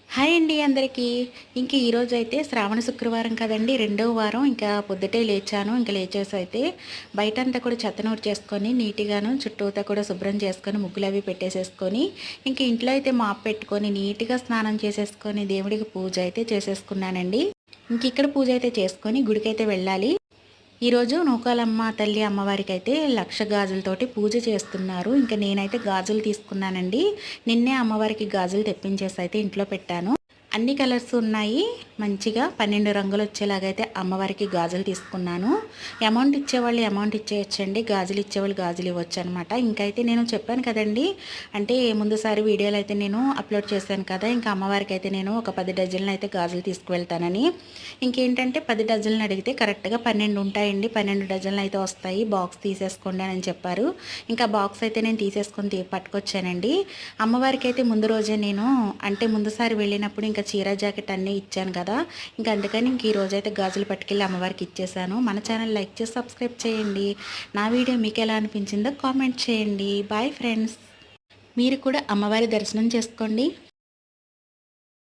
Hi అండి అందరికీ. ఇంక ఈరోజైతే శ్రావణ శుక్రవారం కదండీ! రెండో వారం. ఇంకా పొద్దుటే లేచాను. ఇంక లేచేసైతే బయటంతా కూడా చెత్తనూడ్చేసుకొని నీట్‌గాను చుట్టూతా కూడా శుభ్రం చేసుకొని ముగ్గులవి పెట్టేసేసుకొని, ఇంక ఇంట్లో అయితే మాప్ పెట్టుకొని నీట్‌గా స్నానం చేసేసుకొని దేవుడికి పూజ అయితే చేసేసుకున్నానండి. ఇంక ఇక్కడ పూజ అయితే చేసుకొని గుడికైతే వెళ్ళాలి. ఈరోజు నూకాలమ్మ తల్లి అమ్మవారికైతే లక్ష గాజులతోటి పూజ చేస్తున్నారు. ఇంక నేనైతే గాజులు తీసుకున్నానండి. నిన్నే అమ్మవారికి గాజులు తెప్పించేసి అయితే ఇంట్లో పెట్టాను. అన్ని కలర్స్ ఉన్నాయి. మంచిగా 12 రంగులు వచ్చేలాగైతే అమ్మవారికి గాజులు తీసుకున్నాను. అమౌంట్ ఇచ్చేవాళ్ళు అమౌంట్ ఇచ్చేయచ్చండి. గాజులు ఇచ్చేవాళ్ళు గాజులు ఇవ్వచ్చు అనమాట. ఇంకైతే నేను చెప్పాను కదండి, అంటే ముందుసారి వీడియోలు అయితే నేను అప్లోడ్ చేశాను కదా, ఇంకా అమ్మవారికి అయితే నేను ఒక 10 డజన్లు అయితే గాజులు తీసుకువెళ్తానని. ఇంకేంటంటే 10 డజన్లు అడిగితే కరెక్ట్గా 12 ఉంటాయండి. 12 డజన్లు అయితే వస్తాయి. బాక్స్ తీసేసుకోండి అని చెప్పారు. ఇంకా బాక్స్ అయితే నేను తీసేసుకొని పట్టుకొచ్చానండి. అమ్మవారికి అయితే ముందు రోజే నేను, అంటే ముందుసారి వెళ్ళినప్పుడు ఇంకా చీర జాకెట్ అన్నీ ఇచ్చాను కదా, ఇంకా అందుకని ఇంక ఈరోజైతే గాజులు పట్టుకెళ్ళి అమ్మవారికి ఇచ్చేసాను. మన ఛానల్ లైక్ చేసి సబ్స్క్రైబ్ చేయండి. నా వీడియో మీకు ఎలా అనిపించిందో కామెంట్ చేయండి. Bye friends. మీరు కూడా అమ్మవారి దర్శనం చేసుకోండి.